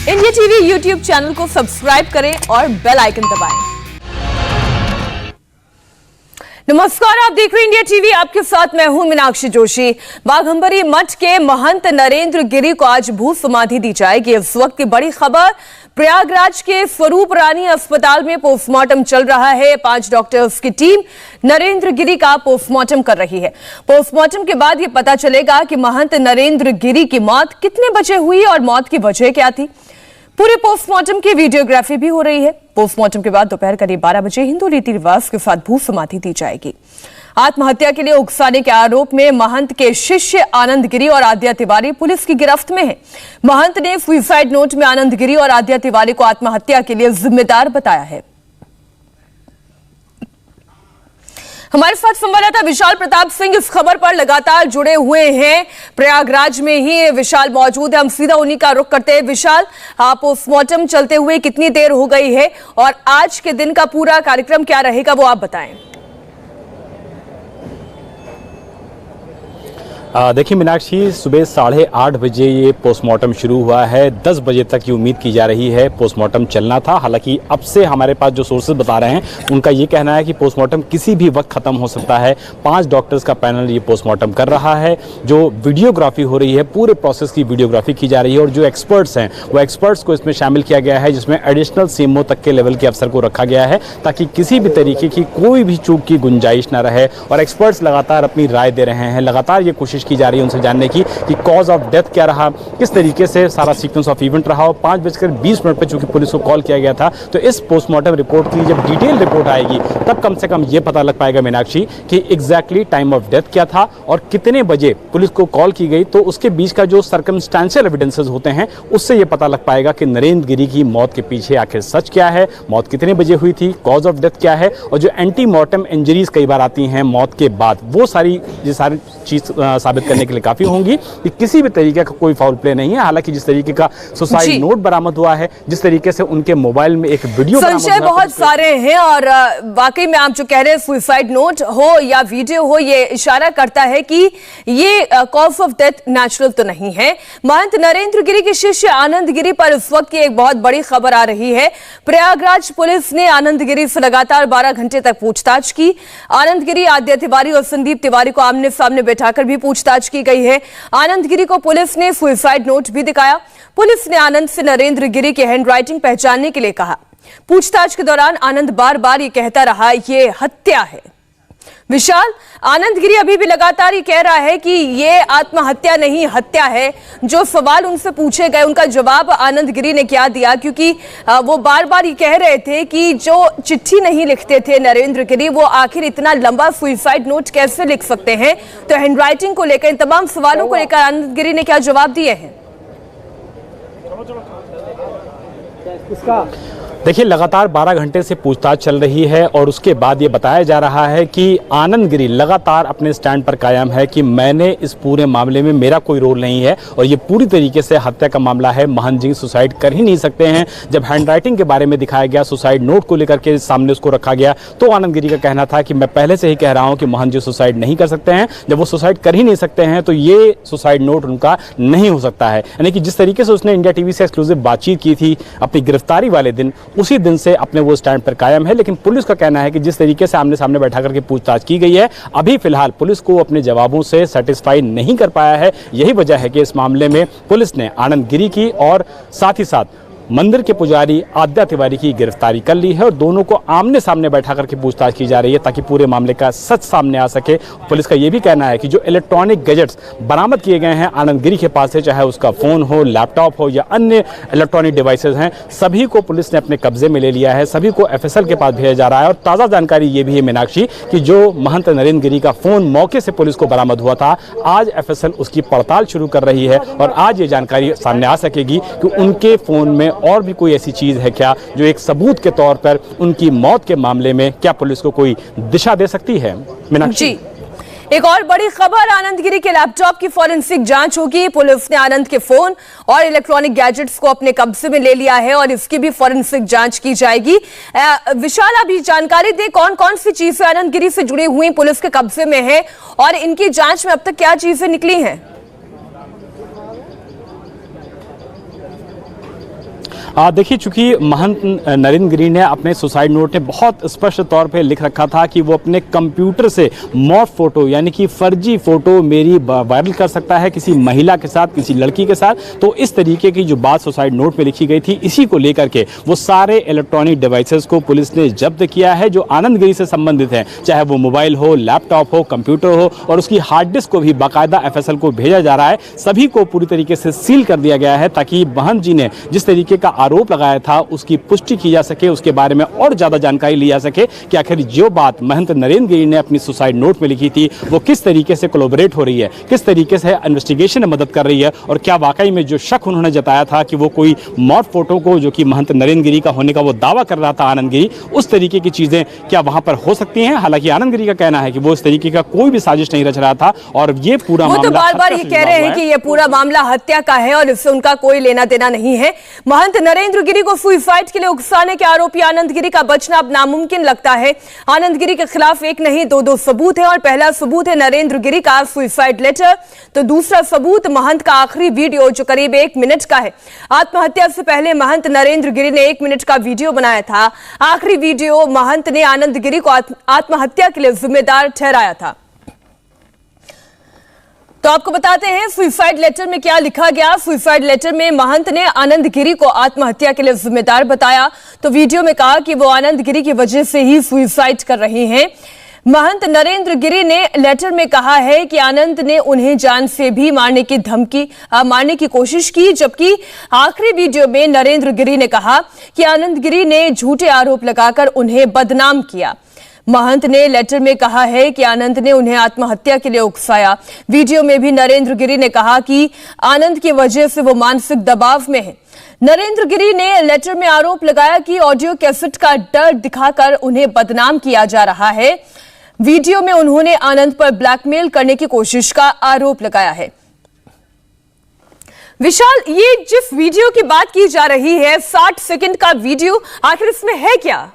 India TV YouTube channel को subscribe करें और बेल आइकन दबाएं। नमस्कार, आप देख रहे हैं इंडिया टीवी। आपके साथ मैं हूं मीनाक्षी जोशी। बाघंबरी मठ के महंत नरेंद्र गिरी को आज भू समाधि दी जाएगी। इस वक्त की बड़ी खबर, प्रयागराज के स्वरूप रानी अस्पताल में पोस्टमार्टम चल रहा है। 5 डॉक्टर्स की टीम नरेंद्र गिरी का पोस्टमार्टम कर रही है। पोस्टमार्टम के बाद यह पता चलेगा कि महंत नरेंद्र गिरी की मौत कितने बजे हुई और मौत की वजह क्या थी। पूरे पोस्टमार्टम की वीडियोग्राफी भी हो रही है। पोस्टमार्टम के बाद दोपहर करीब 12 बजे हिंदू रीति रिवाज के साथ भू समाधि दी जाएगी। आत्महत्या के लिए उकसाने के आरोप में महंत के शिष्य आनंद गिरी और आद्या तिवारी पुलिस की गिरफ्त में है। महंत ने सुसाइड नोट में आनंद गिरी और आद्या तिवारी को आत्महत्या के लिए जिम्मेदार बताया है। हमारे साथ संवाददाता विशाल प्रताप सिंह इस खबर पर लगातार जुड़े हुए हैं। प्रयागराज में ही विशाल मौजूद है, हम सीधा उन्हीं का रुख करते हैं। विशाल, पोस्टमार्टम चलते हुए कितनी देर हो गई है और आज के दिन का पूरा कार्यक्रम क्या रहेगा, वो आप बताएं। देखिए मीनाक्षी, सुबह 8:30 बजे ये पोस्टमार्टम शुरू हुआ है। 10 बजे तक ये उम्मीद की जा रही है पोस्टमार्टम चलना था। हालांकि अब से हमारे पास जो सोर्सेज बता रहे हैं उनका ये कहना है कि पोस्टमार्टम किसी भी वक्त खत्म हो सकता है। 5 डॉक्टर्स का पैनल ये पोस्टमार्टम कर रहा है। जो वीडियोग्राफी हो रही है, पूरे प्रोसेस की वीडियोग्राफी की जा रही है और जो एक्सपर्ट्स हैं वो एक्सपर्ट्स को इसमें शामिल किया गया है, जिसमें एडिशनल सीएमओ तक के लेवल के अफसर को रखा गया है ताकि किसी भी तरीके की कोई भी चूक की गुंजाइश न रहे। और एक्सपर्ट्स लगातार अपनी राय दे रहे हैं, लगातार ये कोशिश की जा रही है उनसे जानने की कि कॉज ऑफ डेथ क्या रहा, किस तरीके से सारा सीक्वेंस ऑफ इवेंट रहा। और 5:20 पे चूंकि पुलिस को कॉल किया गया था, तो इस पोस्टमार्टम रिपोर्ट की जब डिटेल रिपोर्ट आएगी तब कम से कम ये पता लग पाएगा मीनाक्षी कि एग्जैक्टली टाइम ऑफ डेथ क्या था और कितने बजे पुलिस को कॉल की गई। तो उसके बीच का जो सर्कमस्टेंशियल एविडेंसेस होते हैं उससे ये पता लग पाएगा कि नरेंद्र गिरी की मौत के पीछे आखिर सच क्या है, मौत कितने बजे हुई थी, कॉज ऑफ डेथ क्या है। और जो एंटी मॉर्टम इंजरीज कई बार आती हैं मौत के बाद, वो सारी चीज साबित करने के लिए काफी होंगी कि किसी भी तरीके का कोई फाउल प्ले नहीं है। हालांकि जिस तरीके का सुसाइड नोट बरामद हुआ है, जिस तरीके से उनके मोबाइल में एक वीडियो संशय बहुत सारे हैं और वाकई में आप जो कह रहे हैं सुसाइड नोट हो या वीडियो हो, ये इशारा करता है कि ये कॉज ऑफ डेथ नेचुरल तो नहीं है। महंत नरेंद्र गिरी के शिष्य आनंद गिरी पर इस वक्त की एक बहुत बड़ी खबर आ रही है। प्रयागराज पुलिस ने आनंद गिरी से लगातार 12 घंटे तक पूछताछ की। आनंद गिरी, आद्या तिवारी और संदीप तिवारी को आमने सामने बैठाकर भी पूछताछ की गई है। आनंद गिरी को पुलिस ने सुसाइड नोट भी दिखाया। पुलिस ने आनंद से नरेंद्र गिरी की हैंडराइटिंग पहचानने के लिए कहा। पूछताछ के दौरान आनंद बार बार ये कहता रहा ये हत्या है। विशाल, आनंद गिरी अभी भी लगातार ये कह रहा है कि ये आत्महत्या नहीं हत्या है। जो सवाल उनसे पूछे गए उनका जवाब आनंद गिरी ने क्या दिया, क्योंकि वो बार बार ये कह रहे थे कि जो चिट्ठी नहीं लिखते थे नरेंद्र गिरी, वो आखिर इतना लंबा सुसाइड नोट कैसे लिख सकते हैं। तो हैंडराइटिंग को लेकर, इन तमाम सवालों को लेकर आनंद गिरी ने क्या जवाब दिए हैं। देखिए, लगातार 12 घंटे से पूछताछ चल रही है और उसके बाद ये बताया जा रहा है कि आनंद गिरी लगातार अपने स्टैंड पर कायम है कि मैंने इस पूरे मामले में, मेरा कोई रोल नहीं है और ये पूरी तरीके से हत्या का मामला है। महंत जी सुसाइड कर ही नहीं सकते हैं। जब हैंडराइटिंग के बारे में दिखाया गया, सुसाइड नोट को लेकर के सामने उसको रखा गया, तो आनंद गिरी का कहना था कि मैं पहले से ही कह रहा हूं कि महंत जी सुसाइड नहीं कर सकते हैं। जब वो सुसाइड कर ही नहीं सकते हैं तो ये सुसाइड नोट उनका नहीं हो सकता है। यानी कि जिस तरीके से उसने इंडिया टीवी से एक्सक्लूसिव बातचीत की थी अपनी गिरफ्तारी वाले दिन, उसी दिन से अपने वो स्टैंड पर कायम है। लेकिन पुलिस का कहना है कि जिस तरीके से आमने सामने बैठा करके पूछताछ की गई है, अभी फिलहाल पुलिस को अपने जवाबों से सेटिस्फाई नहीं कर पाया है। यही वजह है कि इस मामले में पुलिस ने आनंद गिरी की और साथ ही साथ मंदिर के पुजारी आद्या तिवारी की गिरफ्तारी कर ली है और दोनों को आमने सामने बैठा करके पूछताछ की जा रही है ताकि पूरे मामले का सच सामने आ सके। पुलिस का यह भी कहना है कि जो इलेक्ट्रॉनिक गैजेट्स बरामद किए गए हैं आनंद गिरी के पास से, चाहे उसका फोन हो, लैपटॉप हो या अन्य इलेक्ट्रॉनिक डिवाइसेज हैं, सभी को पुलिस ने अपने कब्जे में ले लिया है। सभी को एफएसएल के पास भेजा जा रहा है। और ताज़ा जानकारी ये भी है मीनाक्षी कि जो महंत नरेंद्र गिरी का फोन मौके से पुलिस को बरामद हुआ था, आज एफएसएल उसकी पड़ताल शुरू कर रही है और आज ये जानकारी सामने आ सकेगी कि उनके फोन में और भी कोई ऐसी चीज है क्या जो एक सबूत के तौर पर उनकी मौत के मामले में क्या पुलिस को कोई दिशा दे सकती है। मीनाक्षी, एक और बड़ी खबर, आनंद गिरी के लैपटॉप की फॉरेंसिक जांच होगी। पुलिस ने आनंद के फोन और इलेक्ट्रॉनिक गैजेट्स को अपने कब्जे में ले लिया है और इसकी भी फॉरेंसिक जांच की जाएगी। विशाल, अभी जानकारी दे कौन कौन सी चीजें आनंद गिरी से जुड़ी हुई पुलिस के कब्जे में है और इनकी जांच में अब तक क्या चीजें निकली हैं। देखिए, चूंकि महंत नरेंद्र गिरी ने अपने सुसाइड नोट में बहुत स्पष्ट तौर पे लिख रखा था कि वो अपने कंप्यूटर से मॉर्फ फोटो यानी कि फर्जी फोटो मेरी वायरल कर सकता है किसी महिला के साथ, किसी लड़की के साथ। तो इस तरीके की जो बात सुसाइड नोट में लिखी गई थी, इसी को लेकर के वो सारे इलेक्ट्रॉनिक डिवाइसेस को पुलिस ने जब्त किया है जो आनंद गिरी से संबंधित है, चाहे वो मोबाइल हो, लैपटॉप हो, कंप्यूटर हो, और उसकी हार्ड डिस्क को भी बाकायदा FSL को भेजा जा रहा है। सभी को पूरी तरीके से सील कर दिया गया है ताकि महंत जी ने जिस तरीके का आरोप लगाया था उसकी पुष्टि की जा सके, उसके बारे में और ज्यादा जानकारी ली जा सके कि आखिर जो बात महंत नरेंद्र गिरी ने अपनी सुसाइड नोट में लिखी थी वो किस तरीके से कोलैबोरेट हो रही है, किस तरीके से इन्वेस्टिगेशन में मदद कर रही है, और क्या वाकई में जो शक उन्होंने जताया था कि वो कोई मॉर्फ फोटो को जो कि महंत नरेंद्र गिरी का होने का वो दावा कर रहा था आनंद गिरी, उस तरीके की चीजें क्या वहां पर हो सकती हैं। हालांकि आनंद गिरी का कहना है कि वो इस तरीके का कोई भी साजिश नहीं रच रहा था और ये पूरा मामला, तो बार-बार ये कह रहे हैं कि ये पूरा मामला हत्या का है और इससे उनका कोई लेना देना नहीं है। महंत नरेंद्र गिरी को सुसाइड के लिए उकसाने के आरोपी आनंद गिरी का बचना अब नामुमकिन लगता है। आनंद गिरी के खिलाफ एक नहीं दो सबूत है और पहला सबूत है नरेंद्र गिरी का सुसाइड लेटर, तो दूसरा सबूत महंत का आखिरी वीडियो जो करीब 1 मिनट का है। आत्महत्या से पहले महंत नरेंद्र गिरी ने 1 मिनट का वीडियो बनाया था। आखिरी वीडियो महंत ने आनंद गिरी को आत्महत्या के लिए जिम्मेदार ठहराया था। तो आपको बताते हैं सुसाइड लेटर में क्या लिखा गया। सुसाइड लेटर में महंत ने आनंद गिरी को आत्महत्या के लिए जिम्मेदार बताया। तो वीडियो में कहा कि वो आनंद गिरी की वजह से ही सुसाइड कर रहे हैं। महंत नरेंद्र गिरी ने लेटर में कहा है कि आनंद ने उन्हें जान से भी मारने की कोशिश की, जबकि आखिरी वीडियो में नरेंद्र गिरी ने कहा कि आनंद गिरी ने झूठे आरोप लगाकर उन्हें बदनाम किया। महंत ने लेटर में कहा है कि आनंद ने उन्हें आत्महत्या के लिए उकसाया। वीडियो में भी नरेंद्र गिरी ने कहा कि आनंद की वजह से वो मानसिक दबाव में है। नरेंद्र गिरी ने लेटर में आरोप लगाया कि ऑडियो कैसेट का डर दिखाकर उन्हें बदनाम किया जा रहा है। वीडियो में उन्होंने आनंद पर ब्लैकमेल करने की कोशिश का आरोप लगाया है। विशाल, ये जिस वीडियो की बात की जा रही है 60 सेकंड का वीडियो, आखिर इसमें है क्या?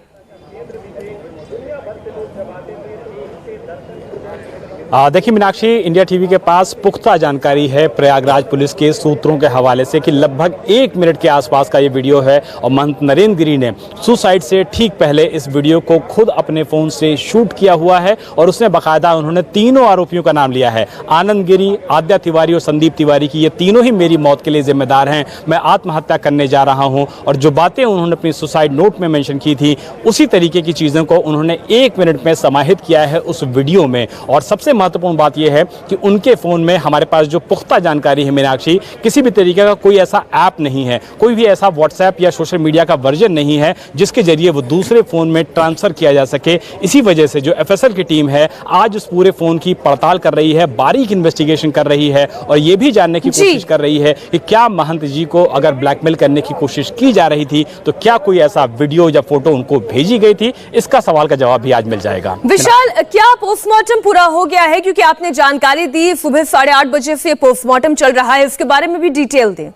देखिए मीनाक्षी, इंडिया टीवी के पास पुख्ता जानकारी है प्रयागराज पुलिस के सूत्रों के हवाले से कि लगभग 1 मिनट के आसपास का ये वीडियो है और महंत नरेंद्र गिरी ने सुसाइड से ठीक पहले इस वीडियो को खुद अपने फोन से शूट किया हुआ है और उसमें बाकायदा उन्होंने तीनों आरोपियों का नाम लिया है, आनंद गिरी, आद्या तिवारी और संदीप तिवारी की। ये तीनों ही मेरी मौत के लिए जिम्मेदार हैं, मैं आत्महत्या करने जा रहा हूं। और जो बातें उन्होंने अपनी सुसाइड नोट में मेंशन की थी उसी तरीके की चीज़ों को उन्होंने 1 मिनट में समाहित किया है उस वीडियो में। और सबसे महत्वपूर्ण बात यह है कि उनके फोन में हमारे पास जो पुख्ता जानकारी है मीनाक्षी, किसी भी तरीके का कोई ऐसा ऐप नहीं है, कोई भी ऐसा व्हाट्सएप या सोशल मीडिया का वर्जन नहीं है जिसके जरिए वो दूसरे फोन में ट्रांसफर किया जा सके। इसी वजह से जो FSL की टीम है आज उस पूरे फोन की पड़ताल कर रही है, बारीक इन्वेस्टिगेशन कर रही है और ये भी जानने की कोशिश कर रही है कि क्या महंत जी को अगर ब्लैकमेल करने की कोशिश की जा रही थी तो क्या कोई ऐसा वीडियो या फोटो उनको भेजी गई थी। इसका सवाल का जवाब भी आज मिल जाएगा। विशाल, क्या पोस्टमार्टम पूरा हो गया है? क्योंकि आपने जानकारी दी सुबह 8:30 बजे से पोस्टमार्टम चल रहा है, इसके बारे में भी डिटेल दें।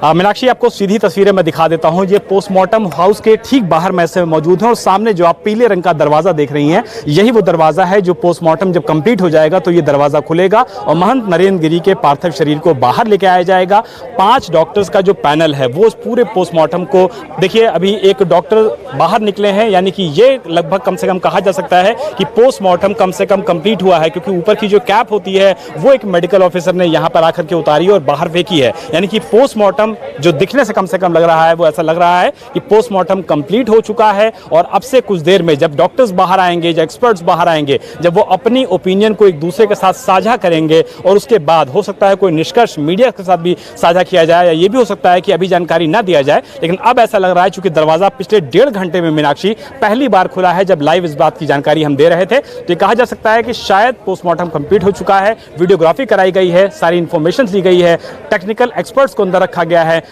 मीनाक्षी, आपको सीधी तस्वीरें मैं दिखा देता हूं। ये पोस्टमार्टम हाउस के ठीक बाहर मैं से मौजूद हूं और सामने जो आप पीले रंग का दरवाजा देख रही हैं यही वो दरवाजा है जो पोस्टमार्टम जब कंप्लीट हो जाएगा तो ये दरवाजा खुलेगा और महंत नरेंद्र गिरी के पार्थिव शरीर को बाहर लेके आया जाएगा। 5 डॉक्टर्स का जो पैनल है वो उस पूरे पोस्टमार्टम को, देखिए अभी एक डॉक्टर बाहर निकले हैं, यानी कि ये लगभग कम से कम कहा जा सकता है कि पोस्टमार्टम कम से कम कंप्लीट हुआ है, क्योंकि ऊपर की जो कैप होती है वो एक मेडिकल ऑफिसर ने यहाँ पर आकर के उतारी और बाहर फेंकी है। यानी कि पोस्टमार्टम जो दिखने से कम लग रहा है वो ऐसा लग रहा है कि पोस्टमार्टम कंप्लीट हो चुका है और अब से कुछ देर में जब डॉक्टर्स बाहर आएंगे, जब एक्सपर्ट्स बाहर आएंगे, जब वो अपनी ओपिनियन को एक दूसरे के साथ साझा करेंगे और उसके बाद हो सकता है कोई निष्कर्ष मीडिया के साथ भी साझा किया जाए, या ये भी हो सकता है कि अभी जानकारी ना दिया जाए। लेकिन अब ऐसा लग रहा है चूंकि दरवाजा पिछले 1.5 घंटे में मीनाक्षी पहली बार खुला है जब लाइव इस बात की जानकारी हम दे रहे थे, तो ये कहा जा सकता है कि शायद पोस्टमार्टम कंप्लीट हो चुका है, वीडियोग्राफी कराई गई है, सारी इंफॉर्मेशन ली गई है, टेक्निकल एक्सपर्ट्स को अंदर रखा गया है,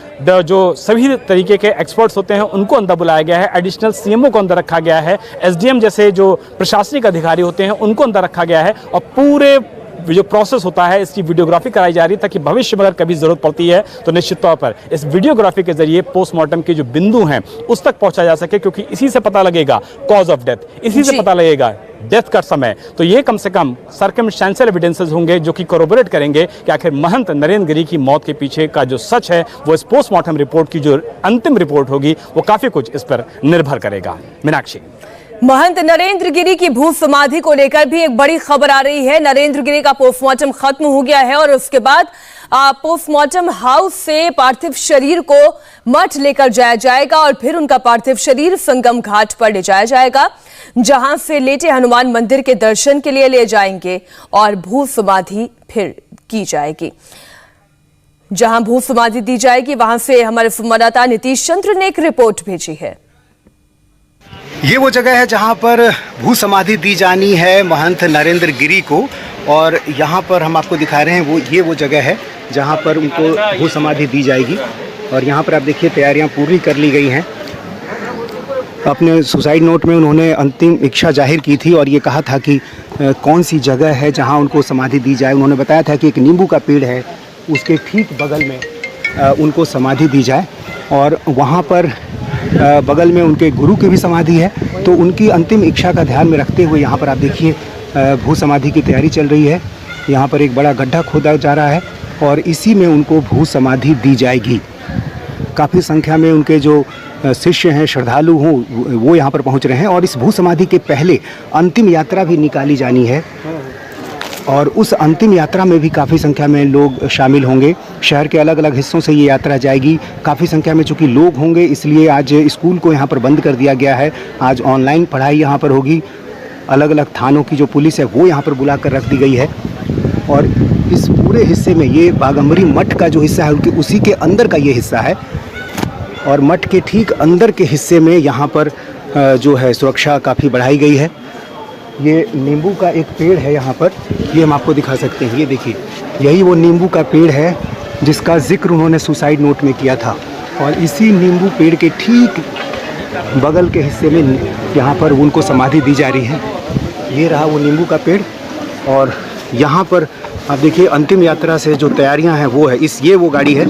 जो सभी तरीके के एक्सपर्ट्स होते हैं उनको अंदर बुलाया गया है, एडिशनल CMO को अंदर रखा गया है, SDM जैसे जो प्रशासनिक अधिकारी होते हैं उनको अंदर रखा गया है और पूरे जो प्रोसेस होता है इसकी वीडियोग्राफी कराई जा रही है, ताकि भविष्य में अगर कभी जरूरत पड़ती है तो निश्चित तौर पर इस वीडियोग्राफी के जरिए पोस्टमार्टम के जो बिंदु हैं उस तक पहुंचा जा सके, क्योंकि इसी से पता लगेगा कॉज ऑफ डेथ, इसी से पता लगेगा डेथ का समय। तो ये कम से कम सर्कमस्टेंशियल एविडेंसेस होंगे जो कि कोरोबोरेट करेंगे कि आखिर महंत नरेंद्र गिरी की मौत के पीछे का जो सच है वो इस पोस्टमार्टम रिपोर्ट की जो अंतिम रिपोर्ट होगी वो काफी कुछ इस पर निर्भर करेगा। मीनाक्षी, महंत नरेंद्र गिरी की भू समाधि को लेकर भी एक बड़ी खबर आ रही है। नरेंद्र गिरी का पोस्टमार्टम खत्म हो गया है और उसके बाद पोस्टमार्टम हाउस से पार्थिव शरीर को मठ लेकर जाया जाएगा और फिर उनका पार्थिव शरीर संगम घाट पर ले जाया जाएगा, जहां से लेटे हनुमान मंदिर के दर्शन के लिए ले जाएंगे और भू समाधि फिर की जाएगी। जहां भू समाधि दी जाएगी वहां से हमारे संवाददाता नीतीश चंद्र ने एक रिपोर्ट भेजी है। ये वो जगह है जहाँ पर भू समाधि दी जानी है महंत नरेंद्र गिरी को, और यहाँ पर हम आपको दिखा रहे हैं ये वो जगह है जहाँ पर उनको भू समाधि दी जाएगी। और यहाँ पर आप देखिए तैयारियाँ पूरी कर ली गई हैं। अपने सुसाइड नोट में उन्होंने अंतिम इच्छा जाहिर की थी और ये कहा था कि कौन सी जगह है जहाँ उनको समाधि दी जाए। उन्होंने बताया था कि एक नींबू का पेड़ है, उसके ठीक बगल में उनको समाधि दी जाए, और वहाँ पर बगल में उनके गुरु की भी समाधि है। तो उनकी अंतिम इच्छा का ध्यान में रखते हुए यहाँ पर आप देखिए भू समाधि की तैयारी चल रही है। यहाँ पर एक बड़ा गड्ढा खोदा जा रहा है और इसी में उनको भू समाधि दी जाएगी। काफ़ी संख्या में उनके जो शिष्य हैं, श्रद्धालु हों, वो यहाँ पर पहुँच रहे हैं और इस भू समाधि के पहले अंतिम यात्रा भी निकाली जानी है और उस अंतिम यात्रा में भी काफ़ी संख्या में लोग शामिल होंगे। शहर के अलग अलग हिस्सों से ये यात्रा जाएगी। काफ़ी संख्या में चूँकि लोग होंगे इसलिए आज स्कूल को यहाँ पर बंद कर दिया गया है। आज ऑनलाइन पढ़ाई यहाँ पर होगी। अलग अलग थानों की जो पुलिस है वो यहाँ पर बुला कर रख दी गई है और इस पूरे हिस्से में ये बाघंबरी मठ का जो हिस्सा है उनके उसी के अंदर का ये हिस्सा है और मठ के ठीक अंदर के हिस्से में यहाँ पर जो है सुरक्षा काफ़ी बढ़ाई गई है। ये नींबू का एक पेड़ है यहाँ पर, ये हम आपको दिखा सकते हैं। ये देखिए, यही वो नींबू का पेड़ है जिसका जिक्र उन्होंने सुसाइड नोट में किया था और इसी नींबू पेड़ के ठीक बगल के हिस्से में यहाँ पर उनको समाधि दी जा रही है। ये रहा वो नींबू का पेड़ और यहाँ पर आप देखिए अंतिम यात्रा से जो तैयारियां हैं वो है ये वो गाड़ी है।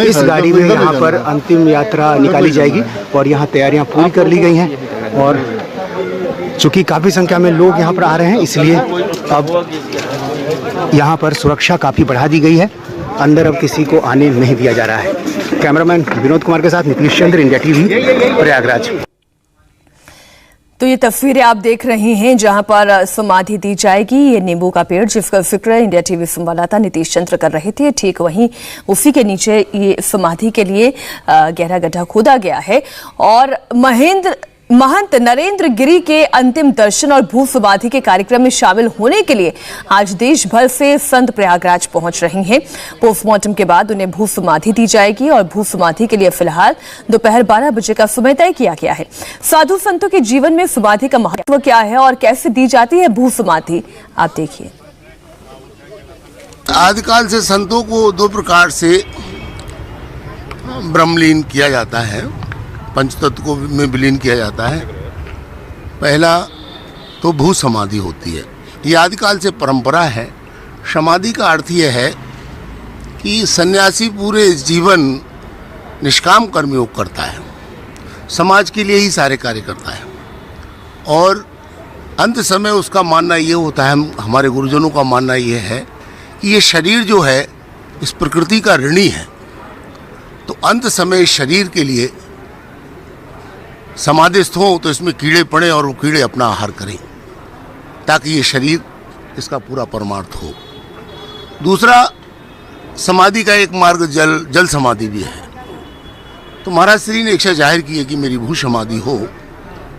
इस गाड़ी में यहाँ पर अंतिम यात्रा निकाली जाएगी और यहाँ तैयारियां पूरी कर ली गई हैं और चूँकि काफ़ी संख्या में लोग यहाँ पर आ रहे हैं इसलिए अब यहाँ पर सुरक्षा काफ़ी बढ़ा दी गई है। अंदर अब किसी को आने नहीं दिया जा रहा है। कैमरामैन विनोद कुमार के साथ नीतीश चंद्र, इंडिया टीवी, प्रयागराज। तो ये तस्वीरें आप देख रहे हैं जहां पर समाधि दी जाएगी। ये नींबू का पेड़ जिसका जिक्र इंडिया टीवी संवाददाता नीतीश चंद्र कर रहे थे, ठीक वहीं उसी के नीचे ये समाधि के लिए गहरा गड्ढा खोदा गया है और महंत नरेंद्र गिरी के अंतिम दर्शन और भू समाधि के कार्यक्रम में शामिल होने के लिए आज देश भर से संत प्रयागराज पहुंच रहे हैं। पोस्टमार्टम के बाद उन्हें भू समाधि दी जाएगी और भू समाधि के लिए फिलहाल दोपहर 12 बजे का समय तय किया गया है। साधु संतों के जीवन में समाधि का महत्व क्या है और कैसे दी जाती है भू समाधि, आप देखिए। आदिकाल से संतों को दो प्रकार से ब्रह्मलीन किया जाता है, पंचतत्व को में विलीन किया जाता है। पहला तो भू समाधि होती है, ये आदिकाल से परंपरा है। समाधि का अर्थ यह है कि सन्यासी पूरे जीवन निष्काम कर्मयोग करता है, समाज के लिए ही सारे कार्य करता है और अंत समय उसका मानना ये होता है, हमारे गुरुजनों का मानना ये है कि ये शरीर जो है इस प्रकृति का ऋणी है, तो अंत समय शरीर के लिए समाधिस्थ हो तो इसमें कीड़े पड़े और वो कीड़े अपना आहार करें ताकि ये शरीर इसका पूरा परमार्थ हो। दूसरा समाधि का एक मार्ग जल समाधि भी है। तो महाराज श्री ने इच्छा जाहिर की है कि मेरी भू समाधि हो,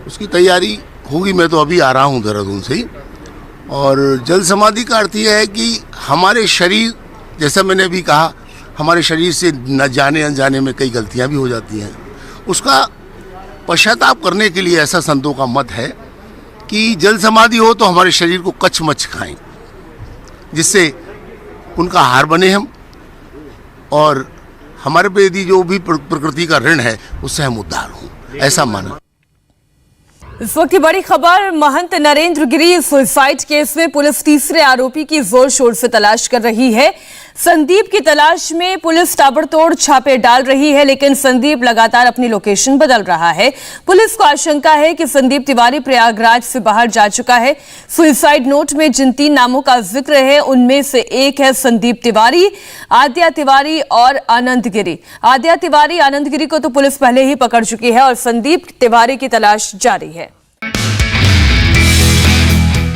उसकी तैयारी होगी। मैं तो अभी आ रहा हूँ देहरादून से ही। और जल समाधि का अर्थ यह है कि हमारे शरीर, जैसा मैंने अभी कहा, हमारे शरीर से न जाने अनजाने में कई गलतियाँ भी हो जाती हैं, उसका पश्चाताप करने के लिए ऐसा संतों का मत है कि जल समाधि हो तो हमारे शरीर को कच्छ मच्छ खाएं, जिससे उनका आहार बने हम और हमारे पे यदि जो भी प्रकृति का ऋण है उससे हम उद्धार हों, ऐसा माना। इस वक्त की बड़ी खबर, महंत नरेंद्र गिरी सुसाइड केस में पुलिस तीसरे आरोपी की जोर शोर से तलाश कर रही है। संदीप की तलाश में पुलिस ताबड़तोड़ छापे डाल रही है, लेकिन संदीप लगातार अपनी लोकेशन बदल रहा है। पुलिस को आशंका है कि संदीप तिवारी प्रयागराज से बाहर जा चुका है। सुसाइड नोट में जिन 3 नामों का जिक्र है उनमें से एक है संदीप तिवारी, आद्या तिवारी और आनंद गिरी। आद्या तिवारी, आनंद गिरी को तो पुलिस पहले ही पकड़ चुकी है और संदीप तिवारी की तलाश जारी है।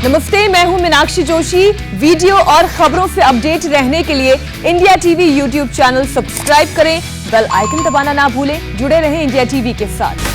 नमस्ते, मैं हूं मीनाक्षी जोशी। वीडियो और खबरों से अपडेट रहने के लिए India TV YouTube channel subscribe करें, बेल आइकन दबाना ना भूलें। जुड़े रहें इंडिया टीवी के साथ।